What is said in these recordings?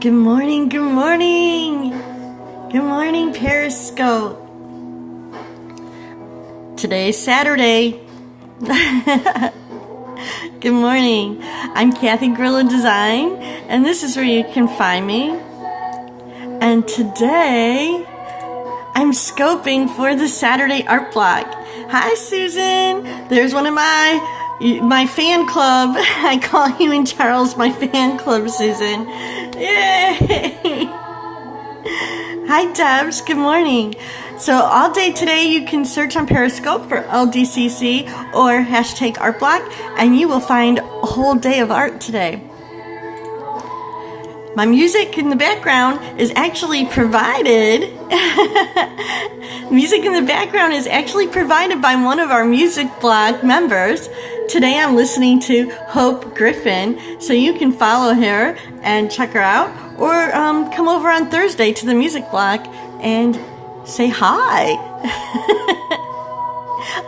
Good morning, good morning. Good morning, Periscope. Today's Saturday. Good morning. I'm Kathy Gorilla Design, and this is where you can find me. And today, I'm scoping for the Saturday art block. Hi, Susan. There's one of my fan club. I call you and Charles my fan club, Susan. Yay! Hi, Debs. Good morning. So all day today, you can search on Periscope for LDCC or hashtag artblock, and you will find a whole day of art today. My music in the background is actually provided. Music in the background is actually provided by one of our music blog members. Today I'm listening to Hope Griffin, so you can follow her and check her out, or come over on Thursday to the music blog and say hi.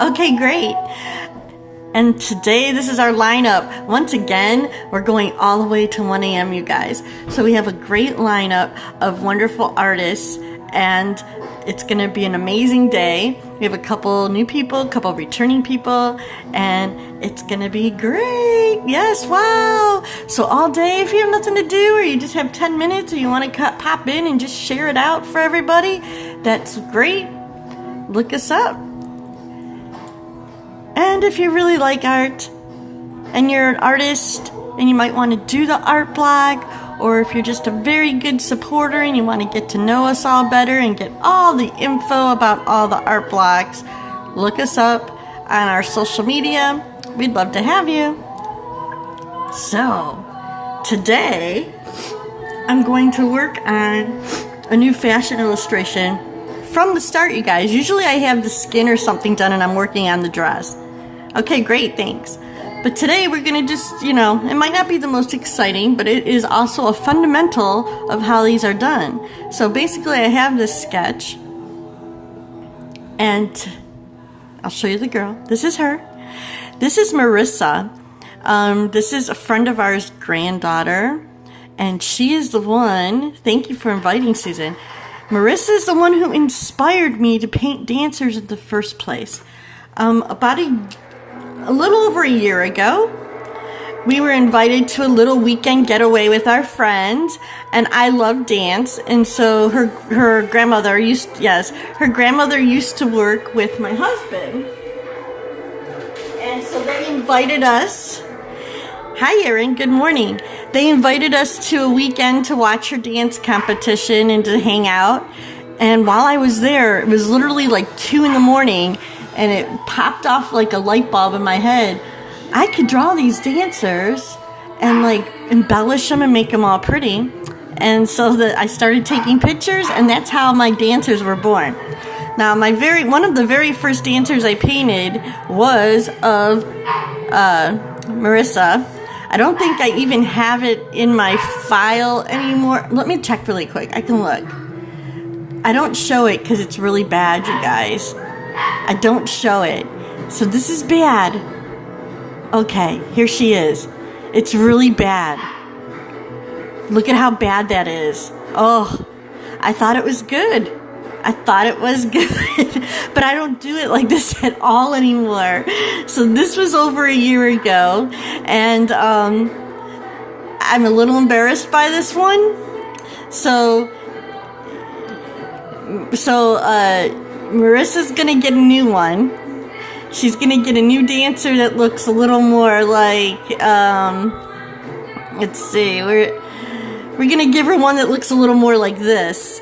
Okay, great. And today, this is our lineup. Once again, we're going all the way to 1 a.m., you guys. So we have a great lineup of wonderful artists, and it's going to be an amazing day. We have a couple new people, a couple returning people, and it's going to be great. Yes, wow. So all day, if you have nothing to do, or you just have 10 minutes, or you want to pop in and just share it out for everybody, that's great. Look us up. And if you really like art, and you're an artist, and you might want to do the art blog, or if you're just a very good supporter and you want to get to know us all better and get all the info about all the art blogs, look us up on our social media. We'd love to have you. So, today, I'm going to work on a new fashion illustration from the start, you guys. Usually I have the skin or something done and I'm working on the dress. Okay, great, thanks. But today we're going to just, it might not be the most exciting, but it is also a fundamental of how these are done. So basically I have this sketch, and I'll show you the girl. This is her. This is Marissa. This is a friend of ours' granddaughter, and she is the one, thank you for inviting Susan. Marissa is the one who inspired me to paint dancers in the first place. About a little over a year ago, we were invited to a little weekend getaway with our friends, and I love dance, and so her grandmother used to work with my husband, and so they invited us. Hi, Erin. Good morning. They invited us to a weekend to watch her dance competition and to hang out. And while I was there, it was literally like 2 a.m, and it popped off like a light bulb in my head. I could draw these dancers and like embellish them and make them all pretty. And so I started taking pictures, and that's how my dancers were born. Now, one of the very first dancers I painted was of Marissa. I don't think I even have it in my file anymore. Let me check really quick. I can look. I don't show it because it's really bad, you guys. I don't show it. So this is bad. Okay, here she is. It's really bad. Look at how bad that is. Oh, I thought it was good. But I don't do it like this at all anymore. So this was over a year ago, and I'm a little embarrassed by this one. So Marissa's gonna get a new one. She's gonna get a new dancer that looks a little more like let's see, we're gonna give her one that looks a little more like this.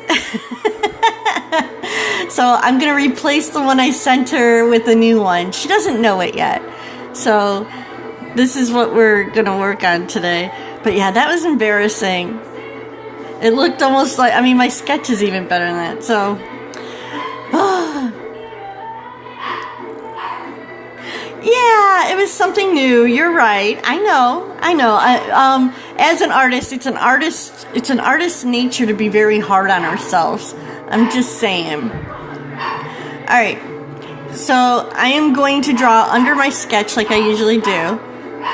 So I'm gonna replace the one I sent her with a new one. She doesn't know it yet. So this is what we're gonna work on today. But yeah, that was embarrassing. It looked almost like, my sketch is even better than that. So yeah, it was something new. You're right. I know. As an artist, it's an artist's nature to be very hard on ourselves. I'm just saying. All right. So I am going to draw under my sketch like I usually do.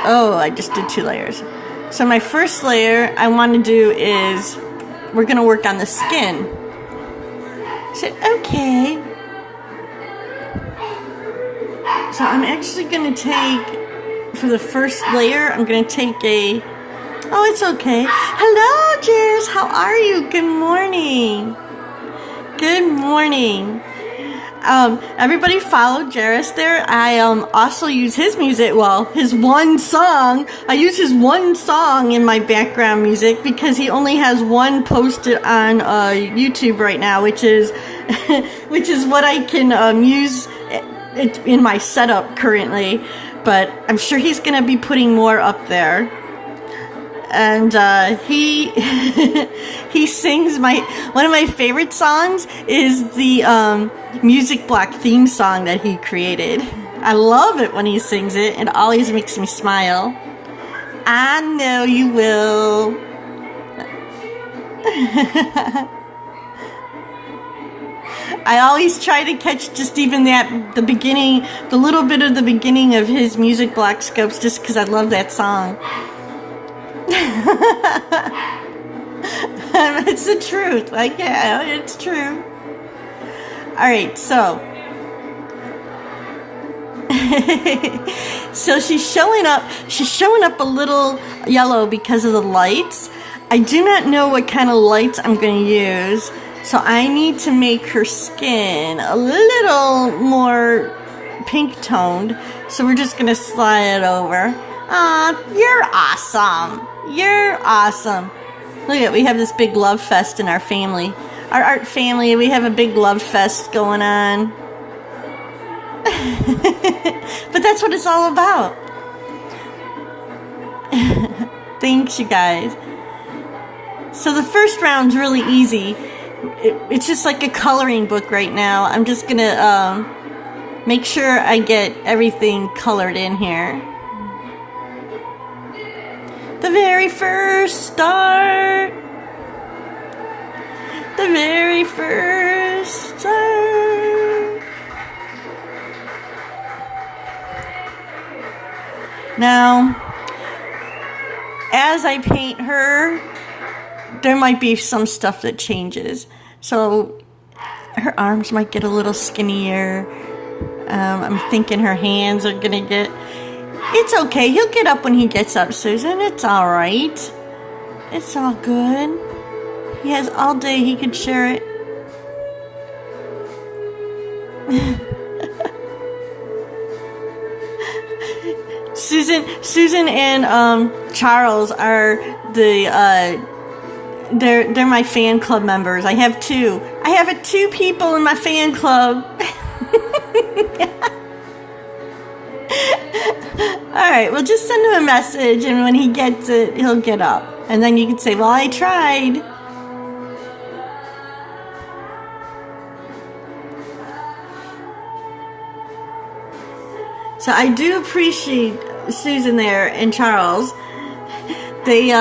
Oh, I just did 2 layers. So my first layer I want to do is we're gonna work on the skin. I said, okay. So I'm actually gonna take, for the first layer, I'm gonna take a, oh, it's okay. Hello, Jairus, how are you? Good morning. Good morning. Everybody follow Jairus there. I also use his music, well, his one song. I use his one song in my background music because he only has one posted on YouTube right now, which is which is what I can use in my setup currently. But I'm sure he's gonna be putting more up there. And he he sings one of my favorite songs is the music block theme song that he created. I love it when he sings it. It always makes me smile. I know you will. I always try to catch just even the beginning, the little bit of the beginning of his music block scopes, just because I love that song. It's the truth. Like, yeah, it's true. Alright, so so she's showing up a little yellow because of the lights. I do not know what kind of lights I'm going to use, so I need to make her skin a little more pink toned. So we're just going to slide it over. Aw, you're awesome. You're awesome. Look at, we have this big love fest in our family. Our art family, we have a big love fest going on. But that's what it's all about. Thanks, you guys. So the first round's really easy. It's just like a coloring book right now. I'm just gonna make sure I get everything colored in here. The very first start. The very first start. Now, as I paint her, there might be some stuff that changes. So her arms might get a little skinnier. I'm thinking her hands are gonna get... It's okay. He'll get up when he gets up, Susan. It's all right. It's all good. He has all day. He could share it. Susan and Charles are the they're my fan club members. I have two. I have two people in my fan club. Alright, well, just send him a message, and when he gets it, he'll get up. And then you can say, well, I tried. So I do appreciate Susan there and Charles. They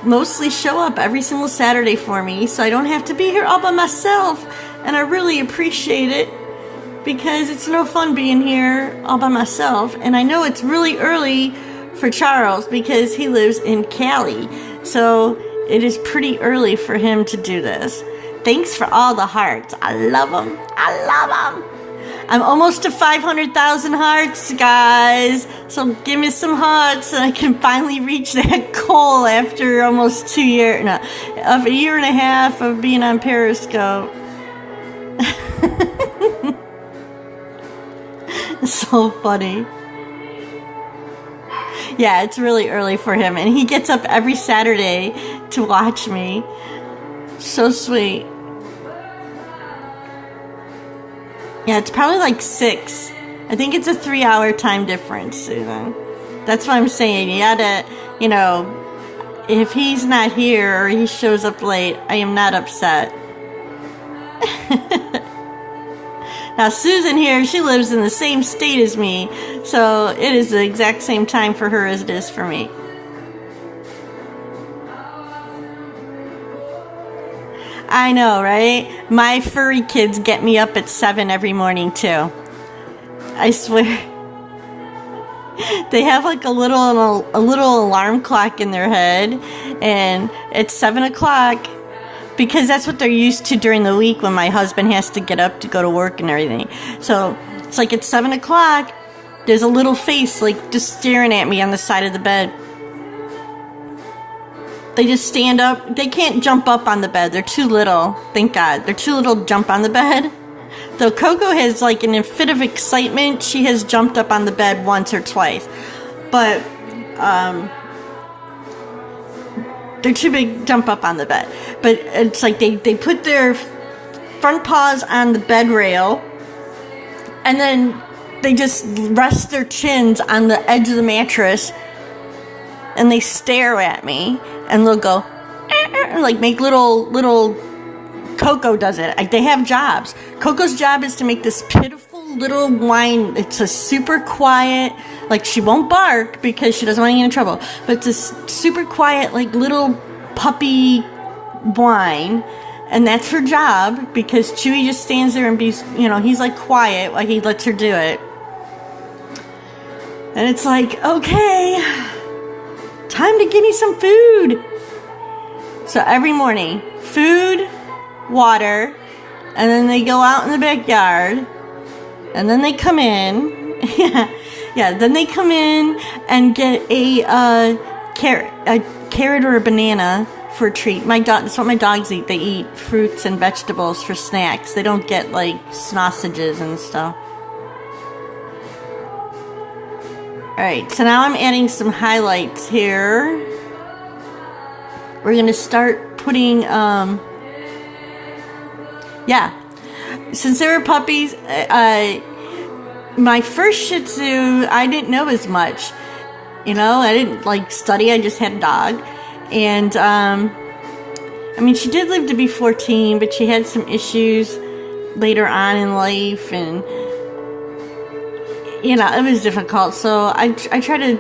mostly show up every single Saturday for me, so I don't have to be here all by myself. And I really appreciate it, because it's no fun being here all by myself. And I know it's really early for Charles because he lives in Cali. So it is pretty early for him to do this. Thanks for all the hearts. I love them. I love them. I'm almost to 500,000 hearts, guys. So give me some hearts and I can finally reach that goal after almost 2 years, no, of a year and a half of being on Periscope. So funny. Yeah, it's really early for him, and he gets up every Saturday to watch me. So sweet. Yeah, it's probably like 6. I think it's a 3-hour time difference, Susan. That's what I'm saying. You gotta, you know, if he's not here or he shows up late, I am not upset. Now, Susan here, she lives in the same state as me, so it is the exact same time for her as it is for me. I know, right? My furry kids get me up at 7 every morning, too. I swear. they have like a little alarm clock in their head, and it's 7 o'clock because that's what they're used to during the week when my husband has to get up to go to work and everything. So it's like it's 7 o'clock. There's a little face like just staring at me on the side of the bed. They just stand up. They can't jump up on the bed. They're too little. Thank God. They're too little to jump on the bed. Though Coco has, like, in a fit of excitement, she has jumped up on the bed once or twice. But, they're too big to jump up on the bed. But it's like they put their front paws on the bed rail, and then they just rest their chins on the edge of the mattress, and they stare at me, and they'll go, like, make little Coco does it. They have jobs. Coco's job is to make this pitiful little whine. It's a super quiet, like, she won't bark because she doesn't want to get in trouble, but it's a super quiet, like, little puppy whine, and that's her job because Chewy just stands there and he's like quiet while he lets her do it. And it's like, okay, time to give me some food. So every morning, food, water, and then they go out in the backyard, and then they come in. Then they come in and get a carrot or a banana for a treat. That's what my dogs eat. They eat fruits and vegetables for snacks. They don't get like sausages and stuff. Alright, so now I'm adding some highlights here. We're going to start putting, since they were puppies, my first Shih Tzu, I didn't know as much. I didn't like study, I just had a dog. And, she did live to be 14, but she had some issues later on in life, and, it was difficult. So I try to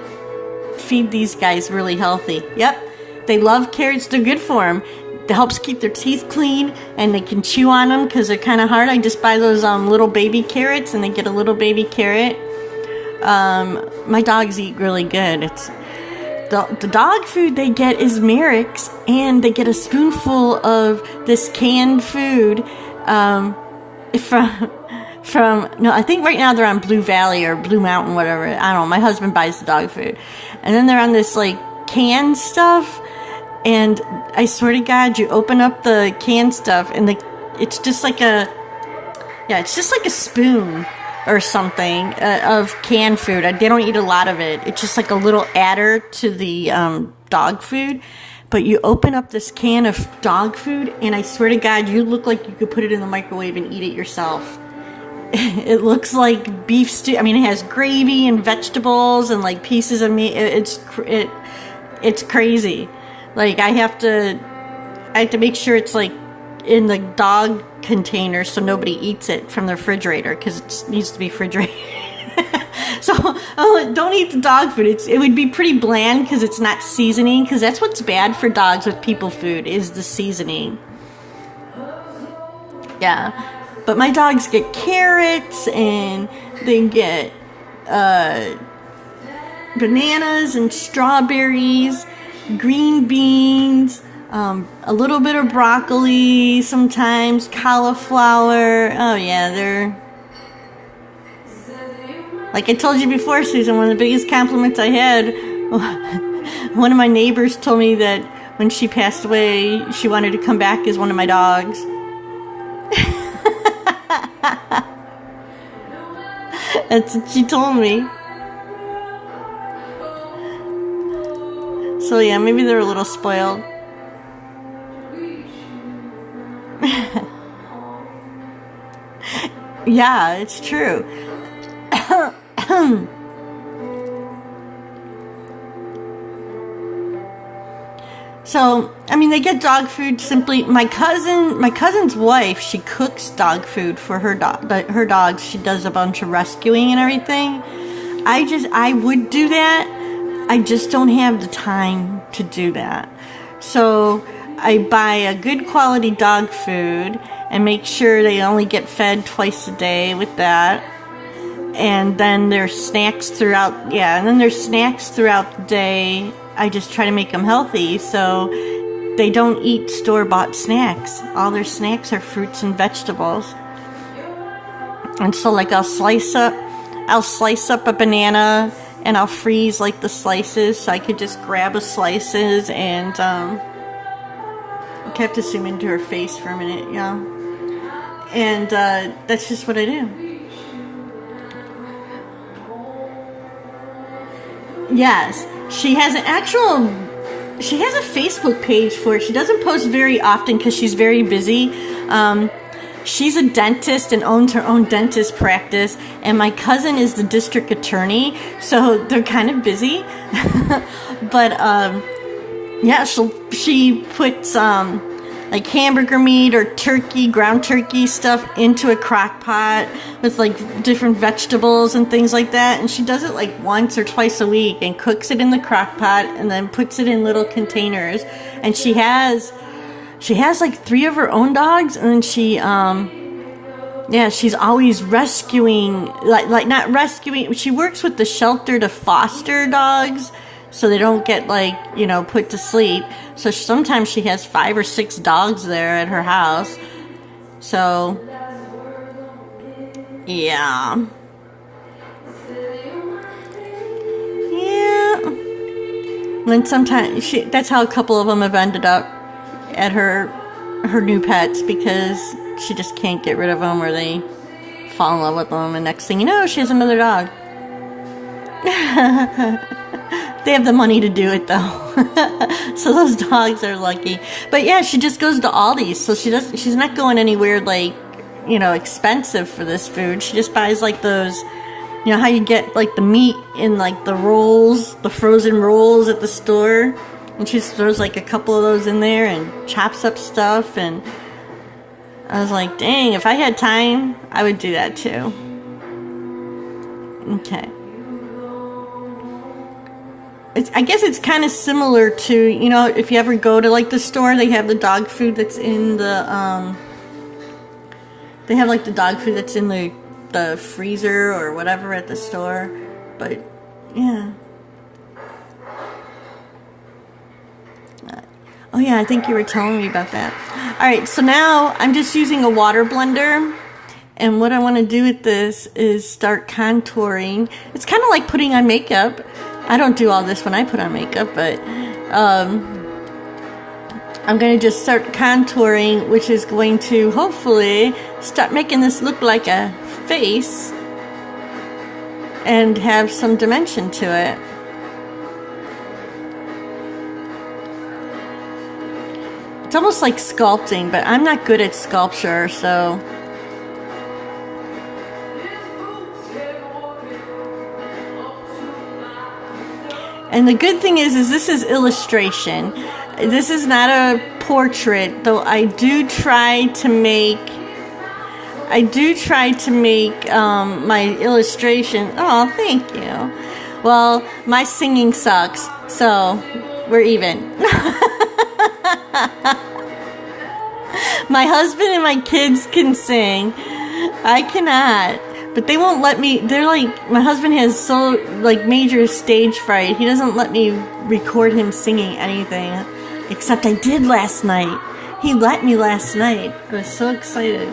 feed these guys really healthy. Yep. They love carrots. They're good for them. It helps keep their teeth clean, and they can chew on them because they're kind of hard. I just buy those little baby carrots, and they get a little baby carrot. My dogs eat really good. It's the dog food they get is Merrick's, and they get a spoonful of this canned food I think right now they're on Blue Valley or Blue Mountain, whatever. I don't know. My husband buys the dog food, and then they're on this like canned stuff. And I swear to God, you open up the canned stuff, and it's just like a spoon or something of canned food. They don't eat a lot of it. It's just like a little adder to the dog food. But you open up this can of dog food, and I swear to God, you look like you could put it in the microwave and eat it yourself. It looks like beef stew. It has gravy and vegetables and like pieces of meat. It's crazy. Like I have to make sure it's like in the dog container so nobody eats it from the refrigerator because it needs to be refrigerated. So don't eat the dog food. It would be pretty bland because it's not seasoning, because that's what's bad for dogs with people food is the seasoning. Yeah. But my dogs get carrots, and they get bananas and strawberries, green beans, a little bit of broccoli, sometimes cauliflower. Oh yeah, they're... Like I told you before, Susan, one of the biggest compliments I had, one of my neighbors told me that when she passed away, she wanted to come back as one of my dogs. That's what she told me. So yeah, maybe they're a little spoiled. Yeah, it's true. So, they get dog food simply. My cousin's wife, she cooks dog food for her dogs. She does a bunch of rescuing and everything. I would do that. I just don't have the time to do that. So, I buy a good quality dog food and make sure they only get fed twice a day with that. And then there's snacks throughout, and then there's snacks throughout the day. I just try to make them healthy, so they don't eat store-bought snacks. All their snacks are fruits and vegetables. And so, like, I'll slice up a banana, and I'll freeze, like, the slices, so I could just grab a slices, and, I have to zoom into her face for a minute, and, that's just what I do. Yes, she has a Facebook page for it. She doesn't post very often because she's very busy. She's a dentist and owns her own dentist practice, and my cousin is the district attorney, so they're kind of busy. But she puts like hamburger meat or ground turkey stuff into a crock pot with like different vegetables and things like that, and she does it like once or twice a week and cooks it in the crock pot and then puts it in little containers. And she has like 3 of her own dogs, and she's always rescuing, like not rescuing, she works with the shelter to foster dogs so they don't get put to sleep. So sometimes she has 5 or 6 dogs there at her house. So yeah. And then sometimes that's how a couple of them have ended up at her new pets, because she just can't get rid of them, or they fall in love with them, and next thing you know, she has another dog. They have the money to do it though. So those dogs are lucky. But yeah, she just goes to Aldi's, so she's not going anywhere expensive for this food. She just buys like those, how you get like the meat in like the rolls, the frozen rolls at the store, and she just throws like a couple of those in there and chops up stuff. And I was like, dang, if I had time, I would do that too. Okay. I guess it's kind of similar to, if you ever go to like the store, they have the dog food that's in the, they have like the dog food that's in the freezer or whatever at the store. But yeah. Oh yeah, I think you were telling me about that. Alright, so now I'm just using a water blender, and what I want to do with this is start contouring. It's kind of like putting on makeup. I don't do all this when I put on makeup, but I'm going to just start contouring, which is going to hopefully start making this look like a face and have some dimension to it. It's almost like sculpting, but I'm not good at sculpture, so... And the good thing is this is illustration. This is not a portrait, though I do try to make my illustration. Oh, thank you. Well, my singing sucks, so we're even. My husband and my kids can sing. I cannot. But they won't let me. They're like, my husband has major stage fright. He doesn't let me record him singing anything. Except I did last night. He let me last night. I was so excited.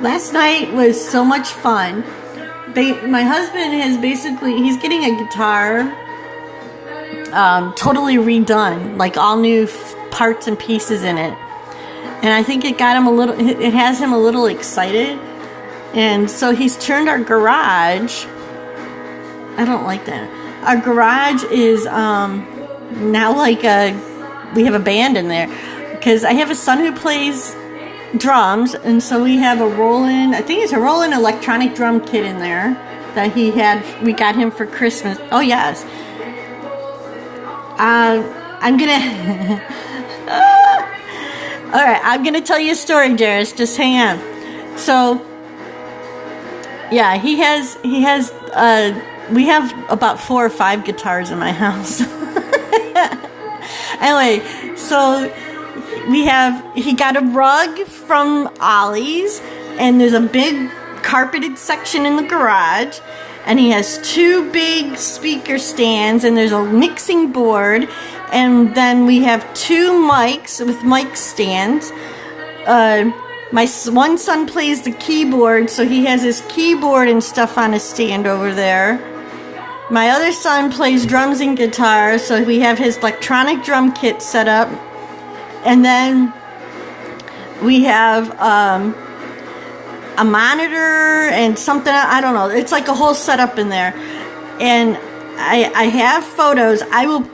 Last night was so much fun. My husband he's getting a guitar totally redone. Like all new parts and pieces in it. And I think it has him a little excited. And so he's turned our garage. I don't like that. Our garage is now like we have a band in there, because I have a son who plays drums, and so we have a I think it's a Roland electronic drum kit in there that we got him for Christmas. Oh yes. I'm gonna all right, I'm gonna tell you a story, Jairus. Just hang on. So yeah, he has we have about 4 or 5 guitars in my house. Anyway, so he got a rug from Ollie's, and there's a big carpeted section in the garage, and he has 2 big speaker stands, and there's a mixing board, and then we have 2 mics with mic stands. My one son plays the keyboard, so he has his keyboard and stuff on a stand over there. My other son plays drums and guitar, so we have his electronic drum kit set up. And then we have a monitor and something, I don't know. It's like a whole setup in there. And I have photos. I'm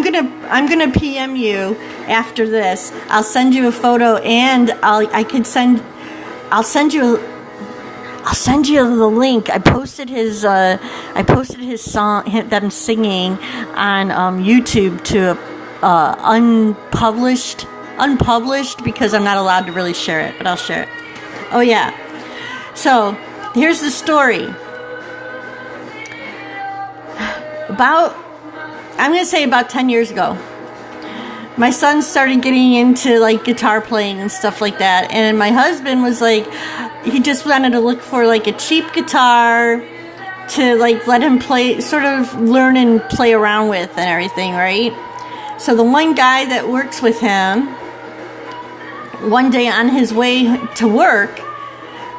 gonna PM you after this. I'll send you a photo, and I'll send you the link. I posted his song, them singing on YouTube to unpublished because I'm not allowed to really share it, but I'll share it. Oh yeah. So here's the story. I'm going to say about 10 years ago, my son started getting into like guitar playing and stuff like that. And my husband was like, he just wanted to look for like a cheap guitar to like let him play, sort of learn and play around with and everything, right? So the one guy that works with him, one day on his way to work,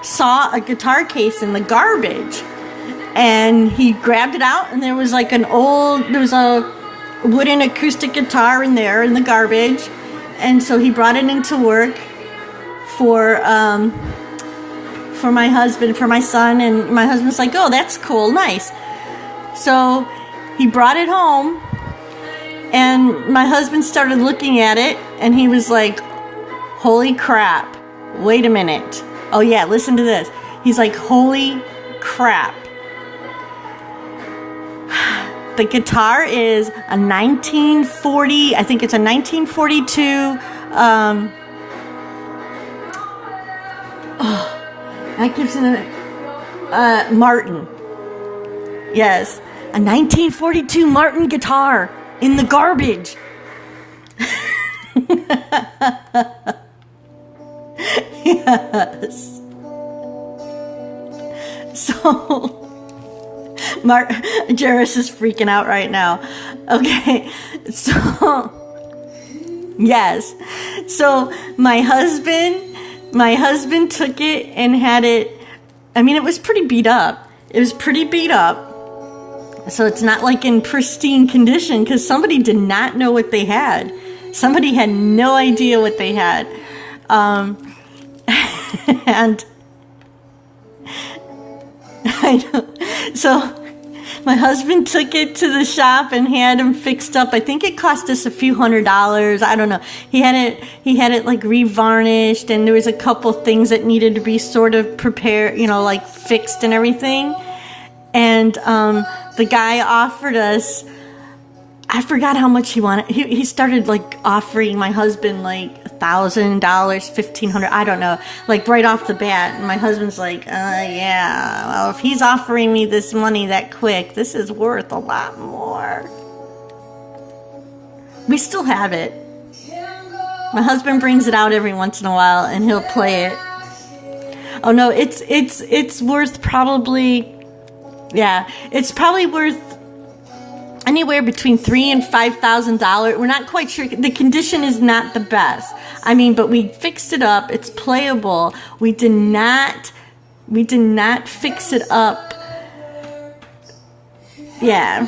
saw a guitar case in the garbage. And he grabbed it out, and there was like there was a wooden acoustic guitar in there in the garbage. And so he brought it into work for my husband, for my son, and my husband's like, oh, that's cool, nice. So he brought it home, and my husband started looking at it, and he was like, holy crap, wait a minute. Oh yeah, listen to this. He's like, holy crap. The guitar is a 1940, I think it's a 1942, that gives it a, Martin. Yes, a 1942 Martin guitar in the garbage. Yes. So Jairus is freaking out right now. Okay, so yes, so my husband took it and had it. I mean, it was pretty beat up. So it's not like in pristine condition, because somebody did not know what they had. Somebody had no idea what they had, and I know. So my husband took it to the shop and had him fixed up. I think it cost us a few $100s. I don't know. He had it like revarnished, and there was a couple things that needed to be sort of prepared, like fixed and everything. And the guy offered us, I forgot how much he wanted. He started like offering my husband like $1,000, $1,500, I don't know, like right off the bat. And my husband's like, yeah, well, if he's offering me this money that quick, this is worth a lot more. We still have it. My husband brings it out every once in a while, and he'll play it. Oh no, it's worth probably, yeah, it's probably worth anywhere between $3,000 and $5,000. We're not quite sure. The condition is not the best. I mean, but we fixed it up. It's playable. We did not fix it up. Yeah.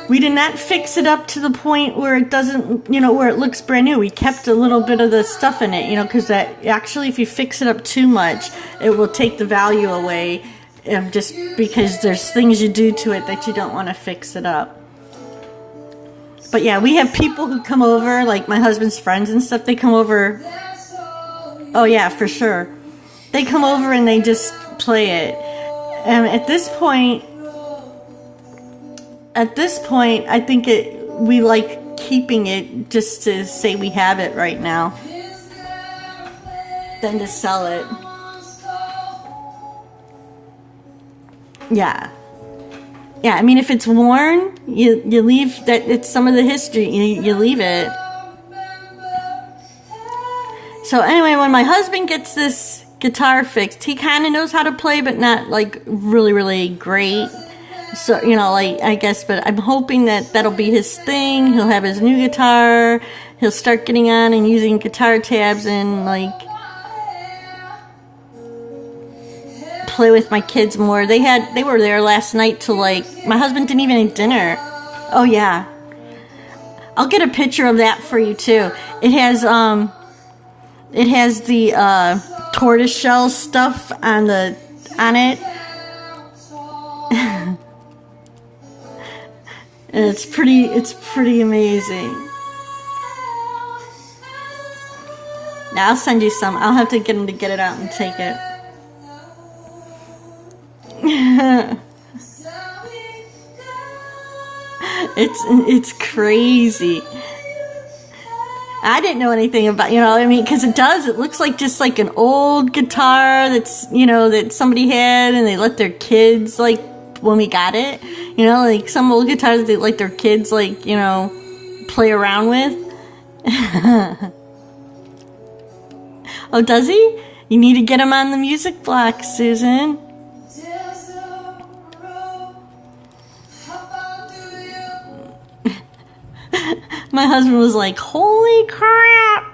We did not fix it up to the point where it doesn't, where it looks brand new. We kept a little bit of the stuff in it, because that actually, if you fix it up too much, it will take the value away, just because there's things you do to it that you don't want to fix it up. But yeah, we have people who come over, like my husband's friends and stuff. They come over. Oh yeah, for sure. They come over and they just play it. And at this point, I think we like keeping it just to say we have it right now, than to sell it. Yeah. Yeah, I mean, if it's worn, you leave that. It's some of the history. You leave it. So anyway, when my husband gets this guitar fixed. He kind of knows how to play, but not like really, really great. So, you know, like, I guess, but I'm hoping that that'll be his thing. He'll have his new guitar. He'll start getting on and using guitar tabs and, like, play with my kids more. They were there last night till, like, my husband didn't even eat dinner. Oh, yeah. I'll get a picture of that for you, too. It has the, tortoiseshell stuff on it. And it's pretty amazing. Now I'll send you some. I'll have to get him to get it out and take it. It's crazy. I didn't know anything about, you know, I mean, because it looks like just like an old guitar that's, you know, that somebody had and they let their kids, like, when we got it, you know, like some old guitars they let their kids, like, you know, play around with. Oh, does he? You need to get him on the music block, Susan. My husband was like, holy crap.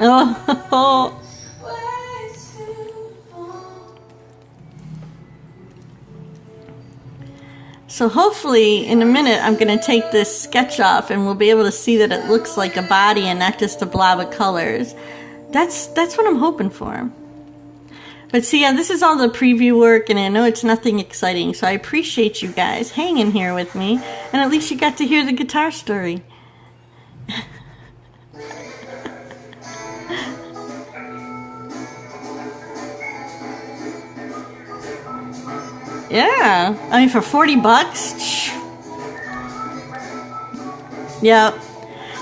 Oh. So hopefully in a minute I'm going to take this sketch off and we'll be able to see that it looks like a body and not just a blob of colors. That's what I'm hoping for. But see, yeah, this is all the preview work and I know it's nothing exciting, so I appreciate you guys hanging here with me, and at least you got to hear the guitar story. Yeah, I mean, for 40 bucks. Yep.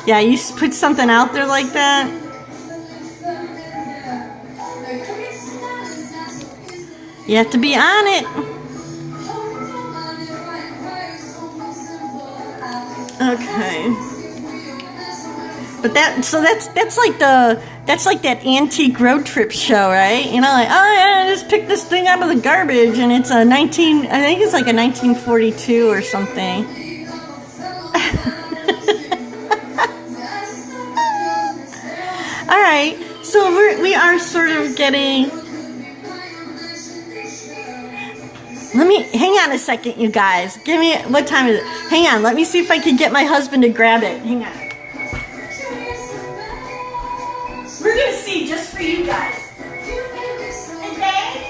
Yeah, you put something out there like that. You have to be on it. Okay. But that's like that antique road trip show, right? You know, like, oh yeah, just pick this thing out of the garbage, and it's I think it's like a 1942 or something. All right, so we are sort of getting. Let me hang on a second, you guys. Give me, what time is it? Hang on, let me see if I can get my husband to grab it. Hang on. We're gonna see just for you guys. And Dave?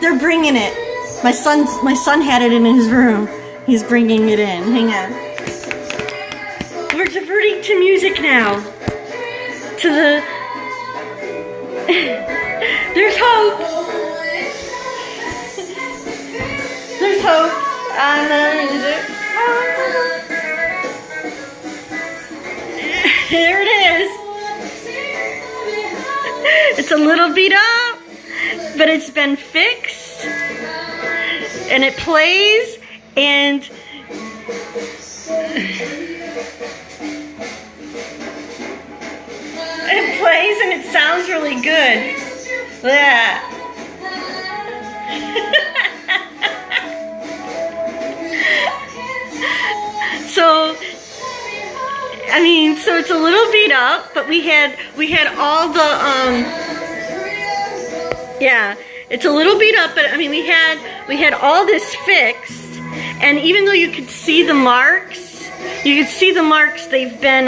They're bringing it. My son had it in his room. He's bringing it in. Hang on. We're diverting to music now. To the. There's hope. There's hope on the music. There it is. It's a little beat up, but it's been fixed, and it plays, and it sounds really good. Yeah. So, I mean, so it's a little beat up, but we had all the yeah, it's a little beat up, but I mean, we had all this fixed, and even though you could see the marks, they've been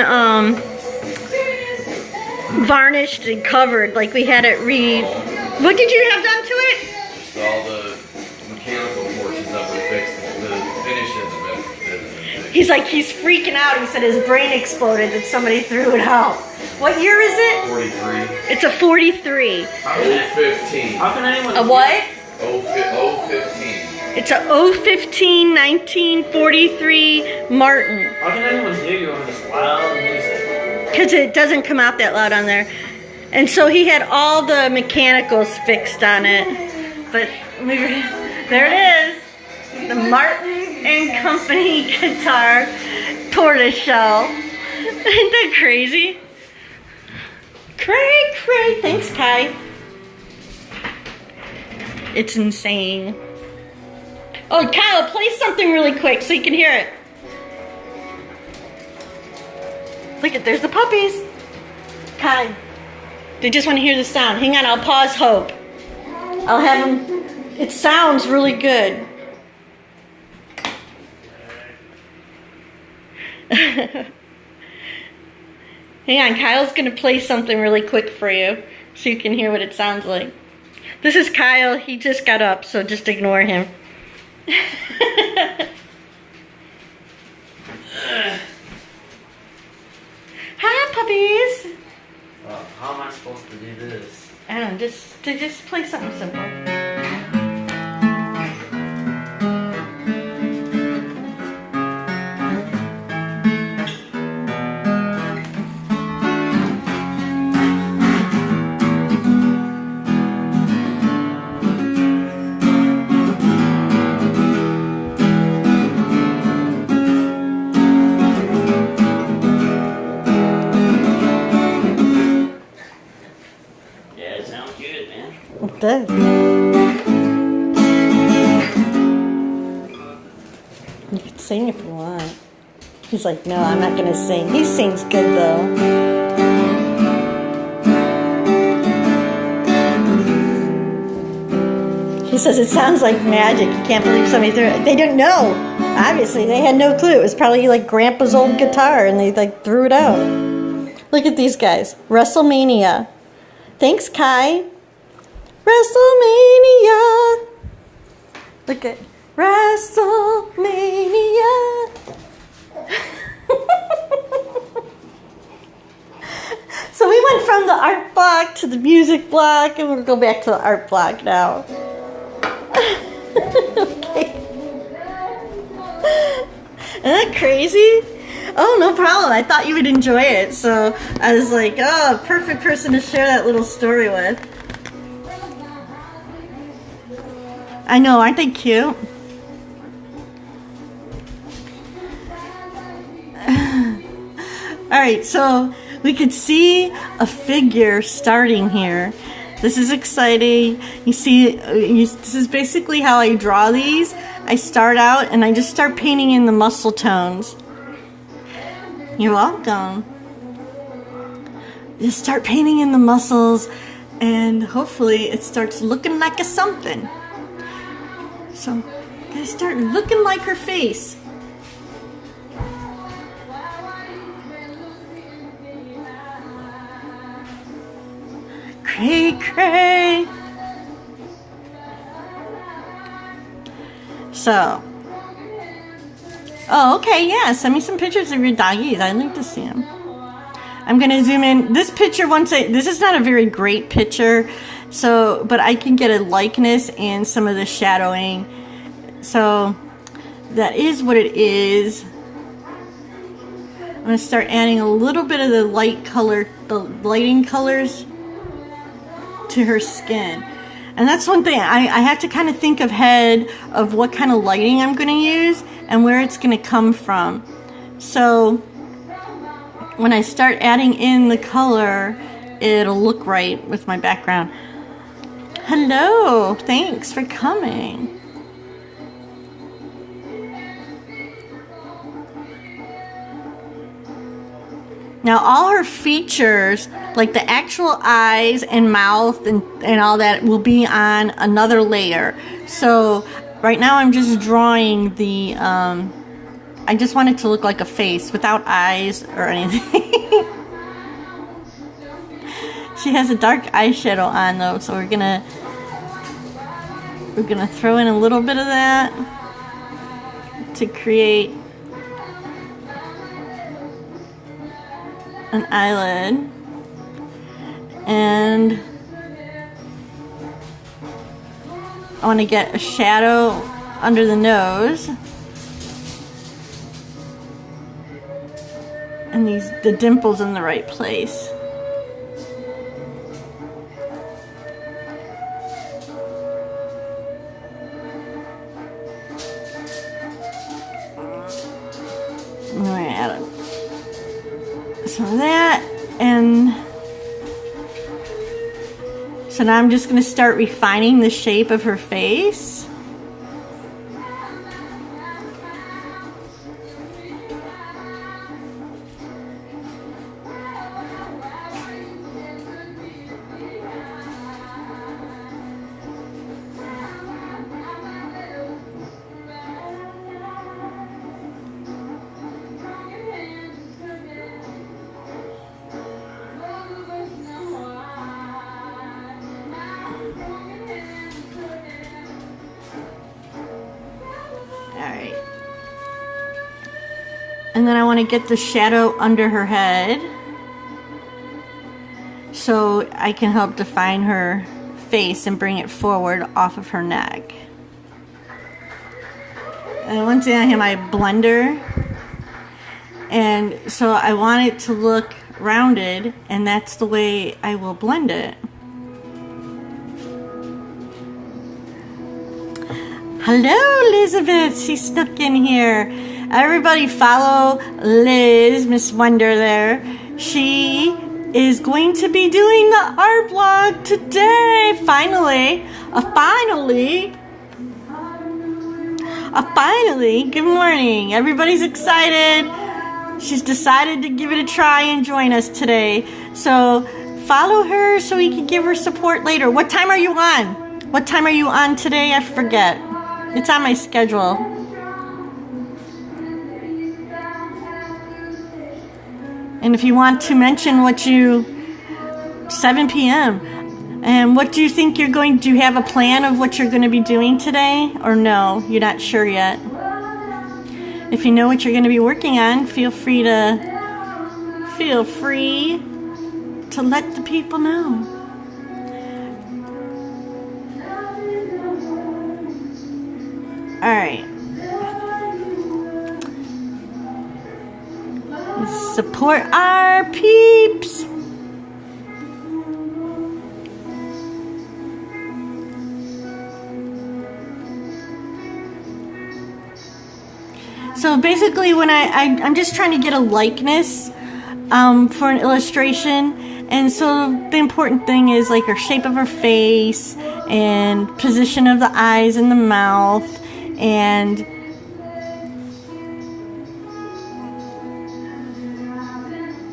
varnished and covered, like we had it what did you have done to it? Just all the mechanical portions of it fixed, the finish hasn't been He's like, he's freaking out. He said his brain exploded that somebody threw it out. What year is it? 43. It's a 43. 015. How can anyone? A what? 015. It's a 015 1943 Martin. How can anyone hear you over this loud music? Because it doesn't come out that loud on there. And so he had all the mechanicals fixed on it. But there it is. The Martin and Company guitar tortoiseshell. Isn't that crazy? Cray. Thanks, Kai. It's insane. Oh, Kyle, play something really quick so you can hear it. Look at, there's the puppies. Kai, they just want to hear the sound. Hang on, I'll pause Hope. I'll have them. It sounds really good. Hang on, Kyle's going to play something really quick for you so you can hear what it sounds like. This is Kyle. He just got up, so just ignore him. Hi, puppies. Well, how am I supposed to do this? I don't know, just play something simple. It does. You can sing if you want. He's like, no, I'm not going to sing. He sings good, though. He says it sounds like magic. You can't believe somebody threw it. They didn't know. Obviously, they had no clue. It was probably like Grandpa's old guitar, and they like threw it out. Look at these guys. WrestleMania. Thanks, Kai. WrestleMania. Look at WrestleMania. So we went from the art block to the music block, and we'll go back to the art block now. Okay. Isn't that crazy? Oh, no problem. I thought you would enjoy it, so I was like, oh, perfect person to share that little story with. I know, aren't they cute? Alright, so we could see a figure starting here. This is exciting. You see, this is basically how I draw these. I start out and I just start painting in the muscle tones. You're welcome. Just start painting in the muscles and hopefully it starts looking like a something. So I'm gonna start looking like her face. Cray cray. So, oh, okay, yeah. Send me some pictures of your doggies. I'd like to see them. I'm gonna zoom in. This picture, this is not a very great picture. So, but I can get a likeness and some of the shadowing. So, that is what it is. I'm going to start adding a little bit of the the lighting colors to her skin. And that's one thing, I have to kind of think ahead of what kind of lighting I'm going to use and where it's going to come from. So, when I start adding in the color, it'll look right with my background. Hello, thanks for coming. Now all her features, like the actual eyes and mouth and all that, will be on another layer. So right now I'm just drawing the, I just want it to look like a face without eyes or anything. She has a dark eyeshadow on though, so we're gonna throw in a little bit of that to create an eyelid. And I want to get a shadow under the nose. And the dimples in the right place. I'm going to add some of that, and so now I'm just going to start refining the shape of her face. Alright. And then I want to get the shadow under her head so I can help define her face and bring it forward off of her neck. And once again, I have my blender, and so I want it to look rounded, and that's the way I will blend it. Hello, Elizabeth. She's stuck in here. Everybody follow Liz, Miss Wonder there. She is going to be doing the art blog today. Finally. Good morning. Everybody's excited. She's decided to give it a try and join us today. So follow her so we can give her support later. What time are you on? What time are you on today? I forget. It's on my schedule. And if you want to mention 7 p.m. And what do you think you're going to do? You have a plan of what you're going to be doing today? Or no, you're not sure yet? If you know what you're going to be working on, feel free to let the people know. All right. Support our peeps. So basically, when I'm just trying to get a likeness for an illustration, and so the important thing is like her shape of her face and position of the eyes and the mouth, and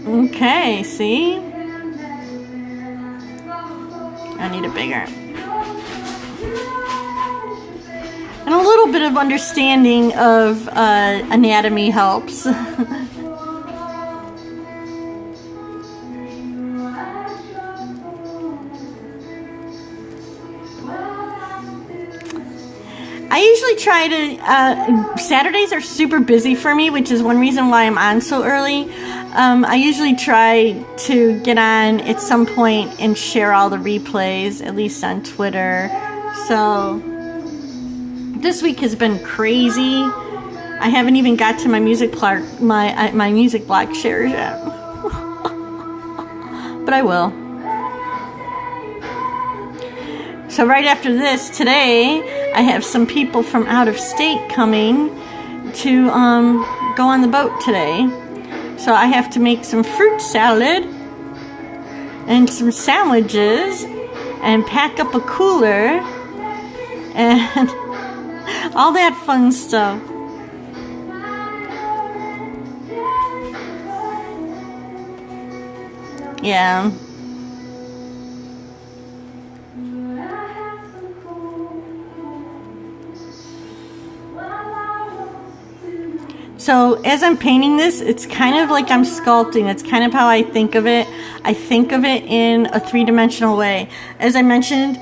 okay, see? I need it bigger. And a little bit of understanding of anatomy helps. I usually try to, Saturdays are super busy for me, which is one reason why I'm on so early. I usually try to get on at some point and share all the replays, at least on Twitter. So this week has been crazy. I haven't even got to my music blog, my music blog shares yet. But I will. So right after this, today, I have some people from out of state coming to go on the boat today. So I have to make some fruit salad and some sandwiches and pack up a cooler and all that fun stuff. Yeah. So as I'm painting this, it's kind of like I'm sculpting. That's kind of how I think of it. I think of it in a three-dimensional way. As I mentioned,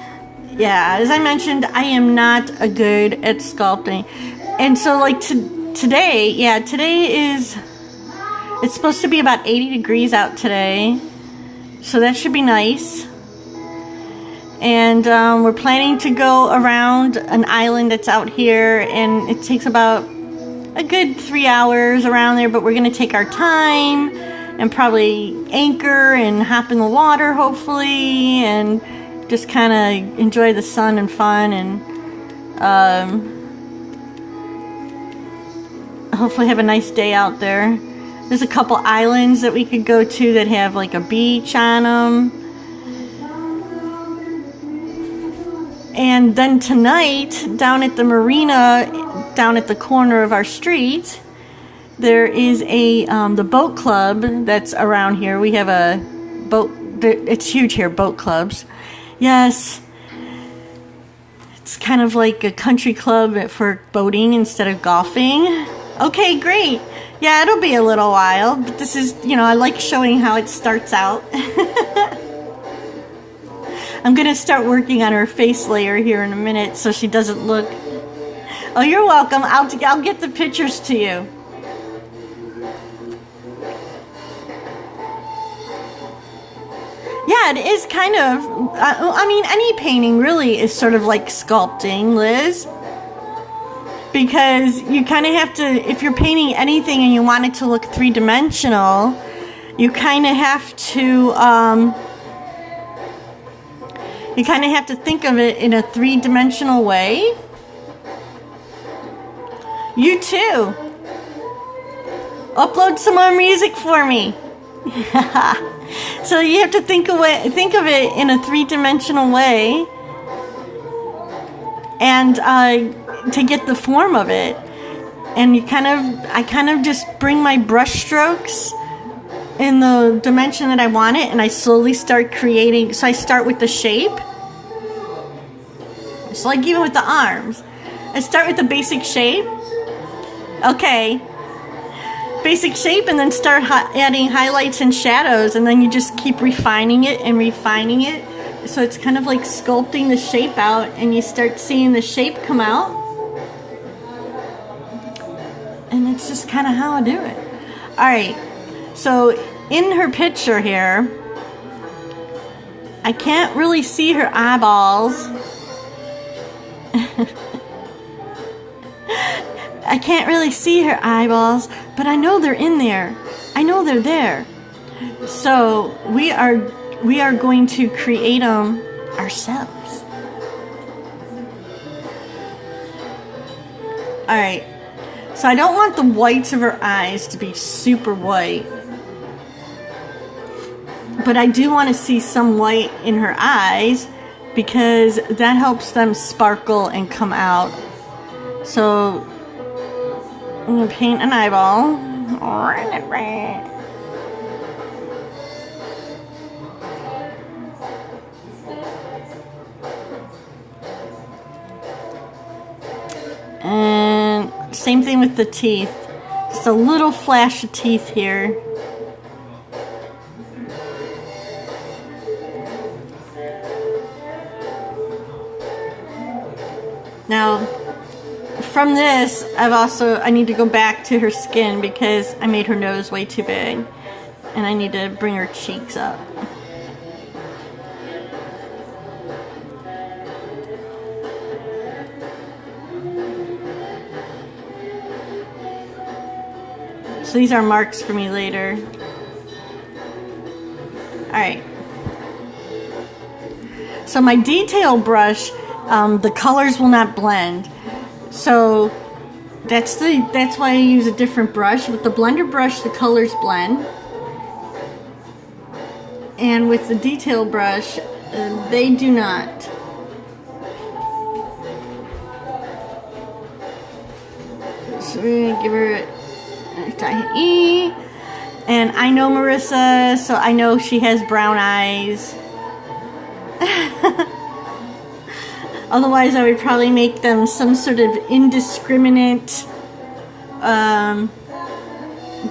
I am not a good at sculpting. And so like today is It's supposed to be about 80 degrees out today, so that should be nice. And we're planning to go around an island that's out here, and it takes about a good 3 hours around there, but we're going to take our time and probably anchor and hop in the water, hopefully, and just kind of enjoy the sun and fun, and hopefully have a nice day out there. There's a couple islands that we could go to that have like a beach on them. And then tonight, down at the marina, down at the corner of our street, there is the boat club that's around here. We have a boat, it's huge here, boat clubs. Yes, it's kind of like a country club for boating instead of golfing. Okay, great. Yeah, it'll be a little while, but this is, I like showing how it starts out. I'm going to start working on her face layer here in a minute so she doesn't look... Oh, you're welcome. I'll get the pictures to you. Yeah, it is kind of... I mean, any painting really is sort of like sculpting, Liz. Because you kind of have to... If you're painting anything and you want it to look three-dimensional, you kind of have to... You kind of have to think of it in a three-dimensional way. You too. Upload some more music for me. So you have to think of it in a three-dimensional way, and to get the form of it. And I kind of just bring my brush strokes in the dimension that I want it, and I slowly start creating. So I start with the shape. So like even with the arms, I start with the basic shape. Okay. Basic shape, and then start adding highlights and shadows, and then you just keep refining it and refining it. So it's kind of like sculpting the shape out, and you start seeing the shape come out. And it's just kind of how I do it. Alright. So in her picture here, I can't really see her eyeballs. I can't really see her eyeballs, but I know they're in there. I know they're there. So we are going to create them ourselves. Alright. So I don't want the whites of her eyes to be super white. But I do want to see some white in her eyes, because that helps them sparkle and come out. So I'm going to paint an eyeball. And same thing with the teeth. Just a little flash of teeth here. Now, from this, I need to go back to her skin because I made her nose way too big. And I need to bring her cheeks up. So these are marks for me later. Alright. So my detail brush, the colors will not blend. So that's why I use a different brush. With the blender brush, the colors blend. And with the detail brush, they do not. So we're going to give her a tiny E. And I know Marissa, so I know she has brown eyes. Otherwise, I would probably make them some sort of indiscriminate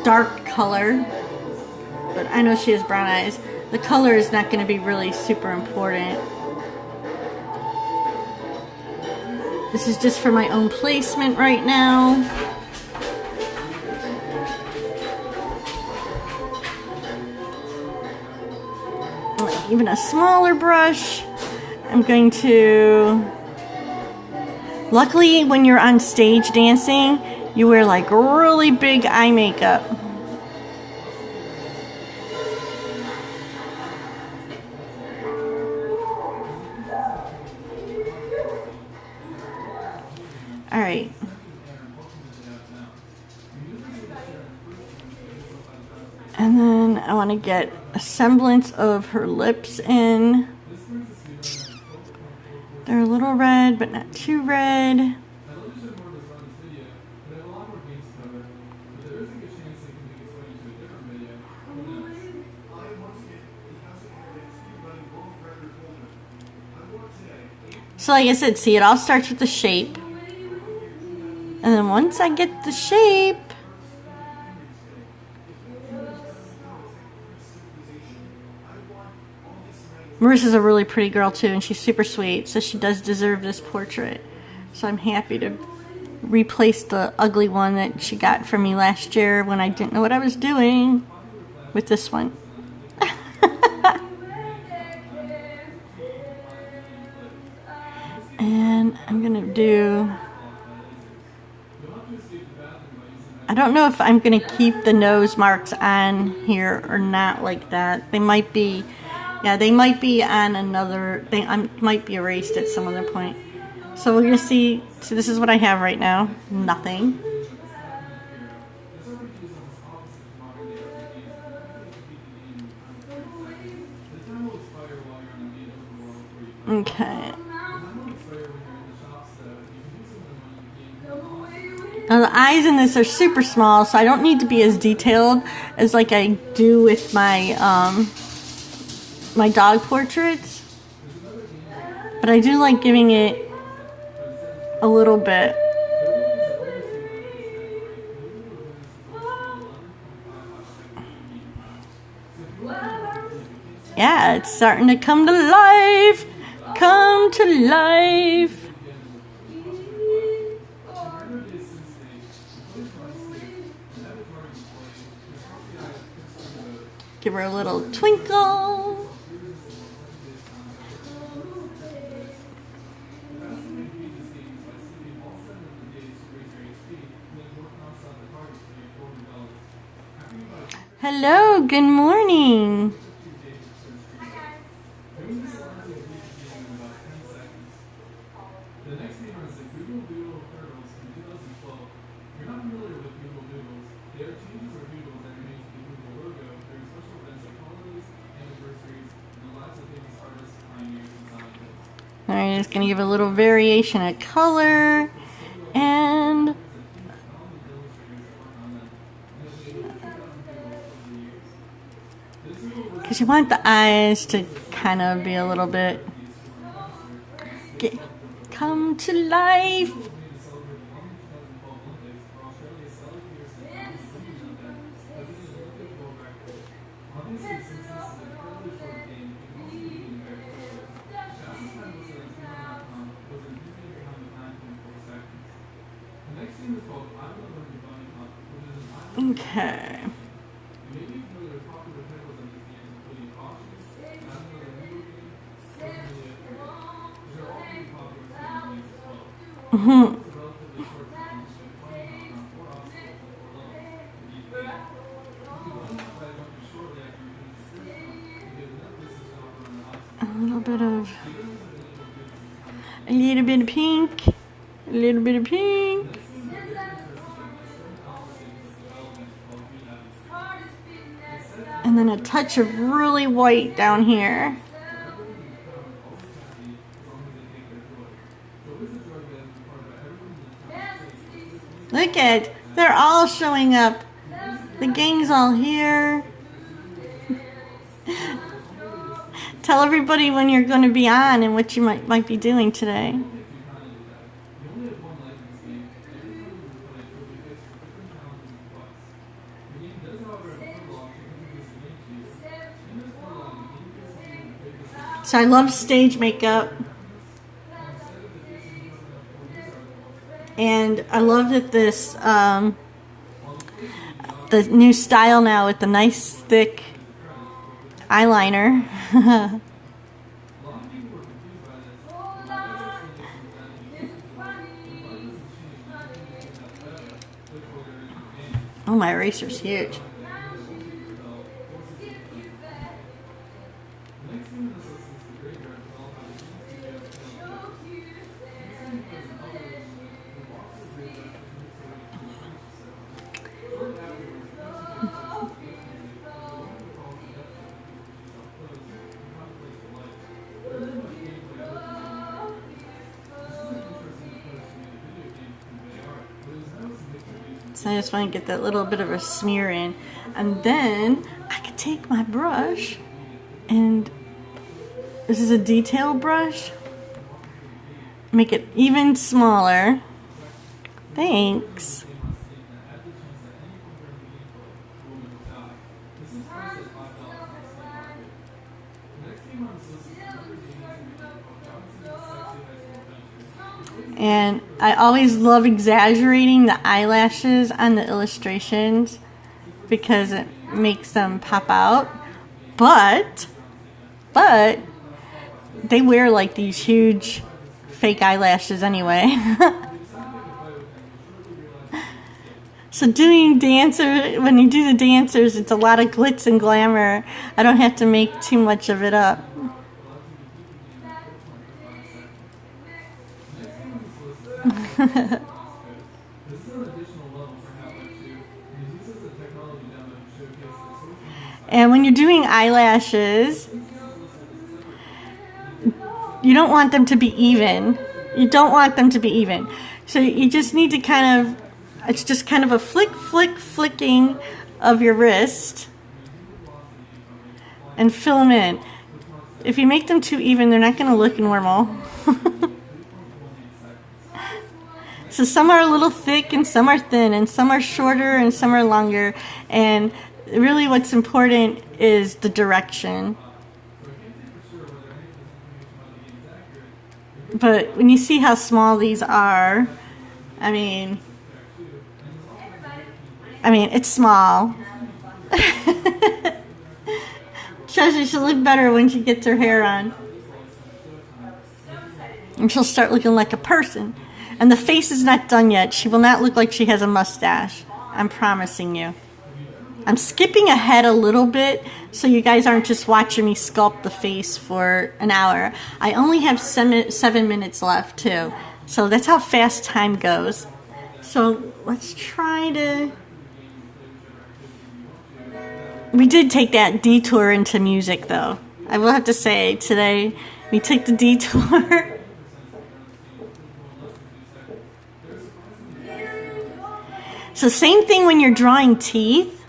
dark color. But I know she has brown eyes. The color is not going to be really super important. This is just for my own placement right now. even a smaller brush. I'm going to... Luckily, when you're on stage dancing, you wear like really big eye makeup. All right. And then I want to get a semblance of her lips in. They're a little red, but not too red. So like I said, see, it all starts with the shape. And then once I get the shape, Marissa's a really pretty girl too, and she's super sweet, so she does deserve this portrait. So I'm happy to replace the ugly one that she got from me last year when I didn't know what I was doing with this one. And I'm gonna do... I don't know if I'm gonna keep the nose marks on here or not like that. They might be, yeah, they might be on another, they might be erased at some other point. So we're gonna see, so this is what I have right now, nothing. Okay. Now the eyes in this are super small, so I don't need to be as detailed as like I do with my my dog portraits. But I do like giving it a little bit. Yeah, it's starting to come to life. Come to life. Give her a little twinkle. Hello, good morning. Alright, just going to give a little variation of color, and because you want the eyes to kind of be a little bit, come to life. Okay. A little bit of pink, a little bit of pink. And then a touch of really white down here. Look at, they're all showing up. The gang's all here. Tell everybody when you're going to be on and what you might be doing today. So I love stage makeup. And I love that this, the new style now with the nice thick eyeliner. Oh, my eraser's huge. So I just want to get that little bit of a smear in. And then I could take my brush, and this is a detail brush. Make it even smaller. Thanks. And I always love exaggerating the eyelashes on the illustrations because it makes them pop out. But they wear like these huge fake eyelashes anyway. So doing when you do the dancers, it's a lot of glitz and glamour. I don't have to make too much of it up. And when you're doing eyelashes, you don't want them to be even. You don't want them to be even. So you just need to kind of, it's just kind of a flicking of your wrist and fill them in. If you make them too even, they're not going to look normal. So some are a little thick and some are thin, and some are shorter and some are longer. And really what's important is the direction. But when you see how small these are, I mean it's small. Shows you she'll look better when she gets her hair on. And she'll start looking like a person. And the face is not done yet. She will not look like she has a mustache. I'm promising you. I'm skipping ahead a little bit so you guys aren't just watching me sculpt the face for an hour. I only have 7 minutes left too. So that's how fast time goes. So let's try to... We did take that detour into music though. I will have to say today we took the detour. So same thing when you're drawing teeth.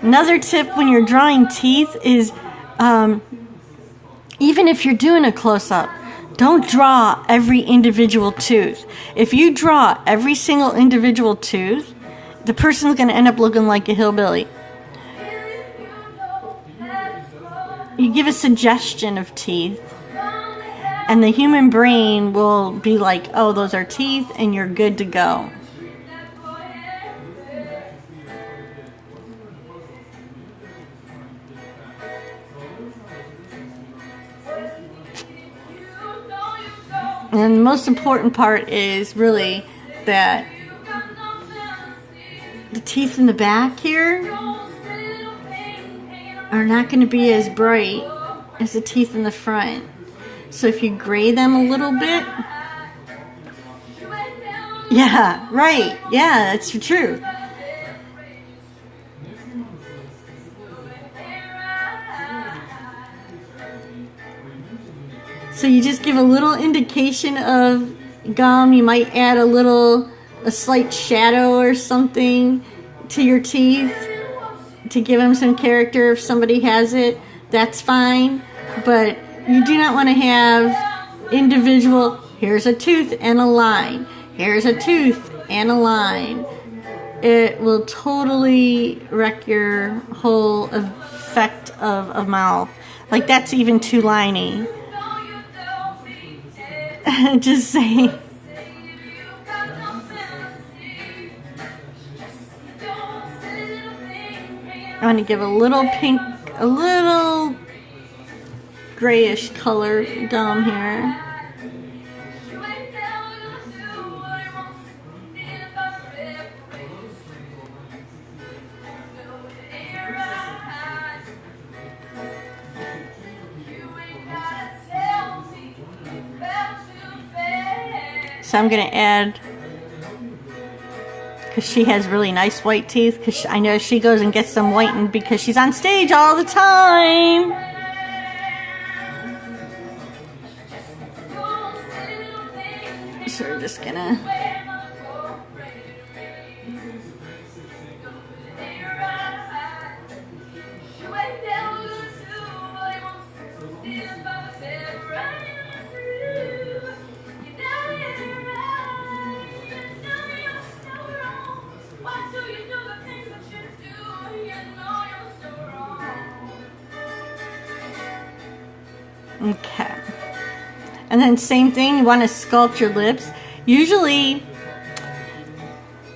Another tip when you're drawing teeth is even if you're doing a close-up, don't draw every individual tooth. If you draw every single individual tooth, the person's going to end up looking like a hillbilly. You give a suggestion of teeth, and the human brain will be like, oh, those are teeth, and you're good to go. And the most important part is really that the teeth in the back here are not going to be as bright as the teeth in the front. So if you gray them a little bit, yeah, right, yeah, that's true. So you just give a little indication of gum. You might add a slight shadow or something to your teeth to give them some character. If somebody has it, that's fine. But you do not want to have individual, here's a tooth and a line. Here's a tooth and a line. It will totally wreck your whole effect of a mouth. Like that's even too liney. Just saying. I want to give a little pink a little grayish color down here. So I'm going to add, because she has really nice white teeth, because I know she goes and gets them whitened because she's on stage all the time. So we're just going to... Okay. And then same thing, you want to sculpt your lips. Usually,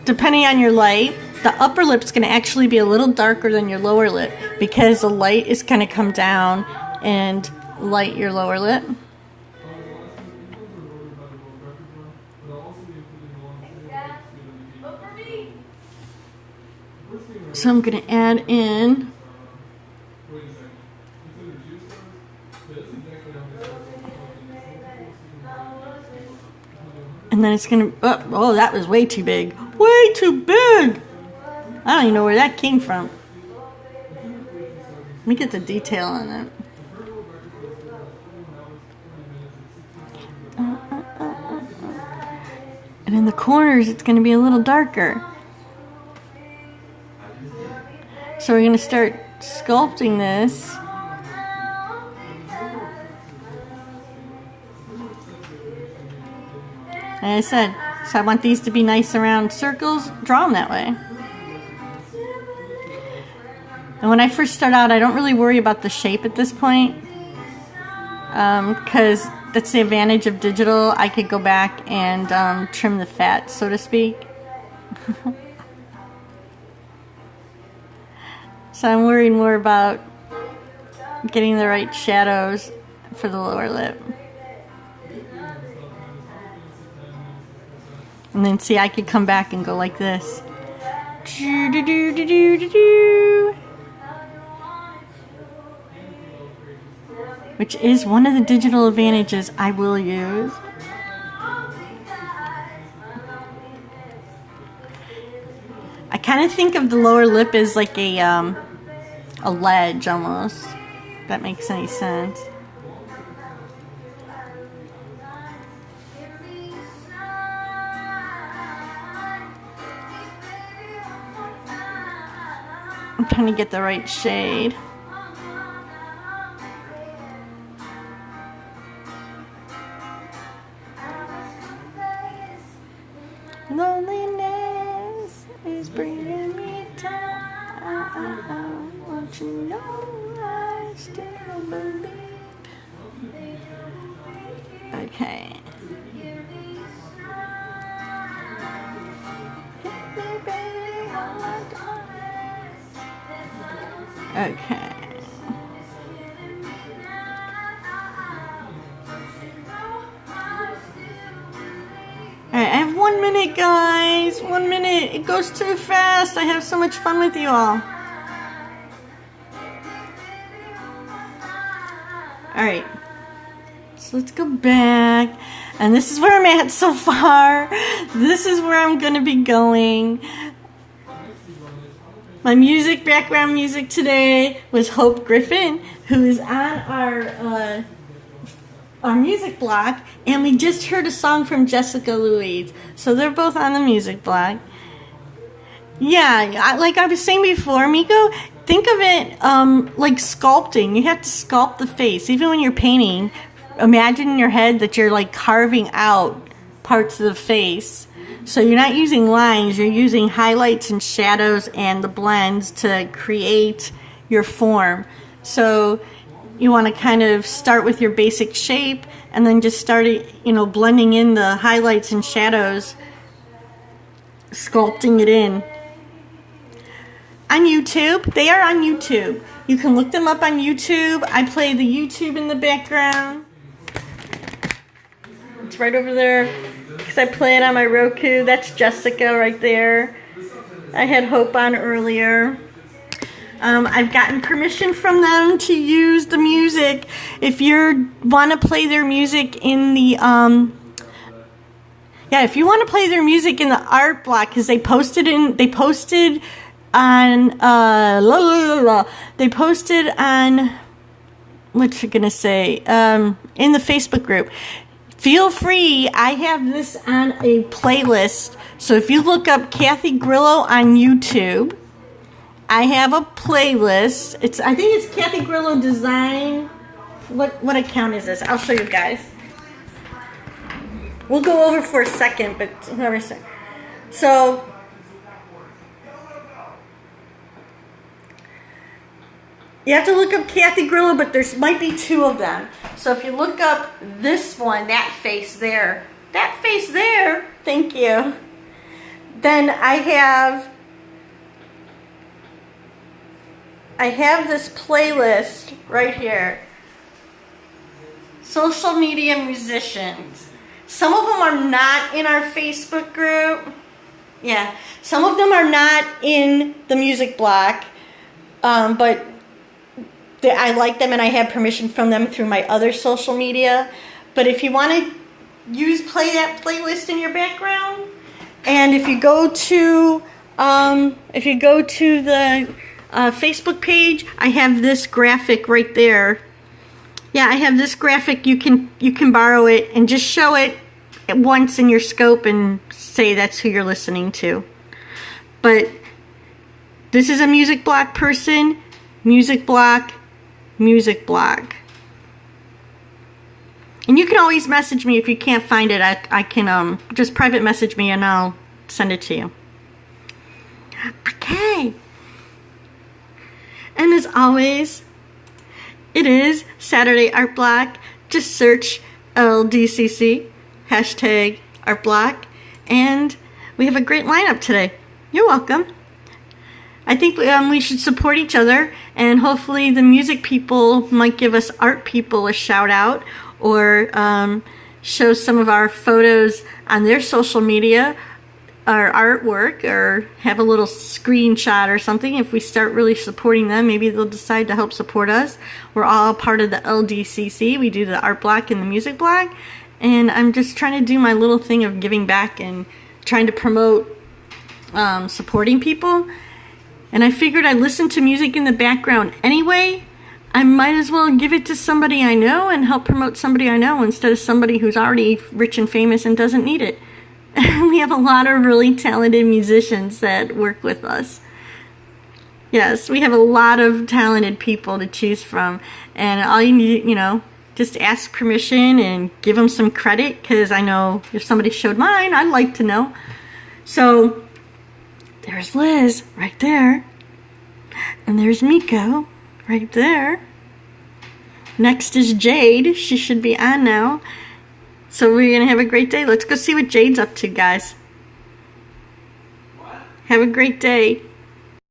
depending on your light, the upper lip's going to actually be a little darker than your lower lip because the light is going to come down and light your lower lip. So I'm going to add in and then it's going to, oh, that was way too big. Way too big! I don't even know where that came from. Let me get the detail on that. And in the corners, it's going to be a little darker. So we're going to start sculpting this. Like I said, so I want these to be nice round circles. Draw them that way. And when I first start out, I don't really worry about the shape at this point. Because that's the advantage of digital. I could go back and trim the fat, so to speak. So I'm worried more about getting the right shadows for the lower lip. And then see, I could come back and go like this. Which is one of the digital advantages I will use. I kind of think of the lower lip as like a ledge almost. If that makes any sense. I'm trying to get the right shade. Loneliness is bringing me down. Won't you know I still believe? Okay. Okay. Alright, I have 1 minute, guys. 1 minute. It goes too fast. I have so much fun with you all. Alright. So let's go back. And this is where I'm at so far. This is where I'm going to be going. My music, background music today was Hope Griffin, who is on our music block, and we just heard a song from Jessica Louise. So they're both on the music block. Yeah, like I was saying before, Miko, think of it like sculpting. You have to sculpt the face. Even when you're painting, imagine in your head that you're like carving out parts of the face. So you're not using lines, you're using highlights and shadows and the blends to create your form. So you want to kind of start with your basic shape and then just start, blending in the highlights and shadows, sculpting it in. On YouTube. They are on YouTube. You can look them up on YouTube. I play the YouTube in the background. It's right over there because I play it on my Roku. That's Jessica right there. I had Hope on earlier. I've gotten permission from them to use the music. If you want to play their music in the if you want to play their music in the art block, because they posted on they posted on what you gonna say in the Facebook group. Feel free. I have this on a playlist. So if you look up Kathy Grillo on YouTube, I have a playlist. I think it's Kathy Grillo Design. What account is this? I'll show you guys. We'll go over for a second, but never say. So you have to look up Kathy Grillo, but there might be two of them. So if you look up this one, that face there, thank you. Then I have this playlist right here. Social media musicians. Some of them are not in our Facebook group. Yeah, some of them are not in the music block, but I like them and I have permission from them through my other social media. But if you want to play that playlist in your background, and if you go to the Facebook page, I have this graphic right there. Yeah, I have this graphic. You can borrow it and just show it once in your scope and say that's who you're listening to. But this is a music block person. Music block. Music block. And you can always message me if you can't find it. I can just private message me and I'll send it to you. Okay. And as always, it is Saturday Art Block. Just search LDCC, hashtag Art Block, and we have a great lineup today. You're welcome. I think we should support each other, and hopefully the music people might give us art people a shout out, or show some of our photos on their social media, our artwork, or have a little screenshot or something. If we start really supporting them, maybe they'll decide to help support us. We're all part of the LDCC. We do the art block and the music block, and I'm just trying to do my little thing of giving back and trying to promote supporting people. And I figured I'd listen to music in the background anyway. I might as well give it to somebody I know and help promote somebody I know instead of somebody who's already rich and famous and doesn't need it. We have a lot of really talented musicians that work with us. Yes, we have a lot of talented people to choose from. And all you need, just ask permission and give them some credit, because I know if somebody showed mine, I'd like to know. So there's Liz right there. And there's Miko right there. Next is Jade. She should be on now. So we're going to have a great day. Let's go see what Jade's up to, guys. Have a great day.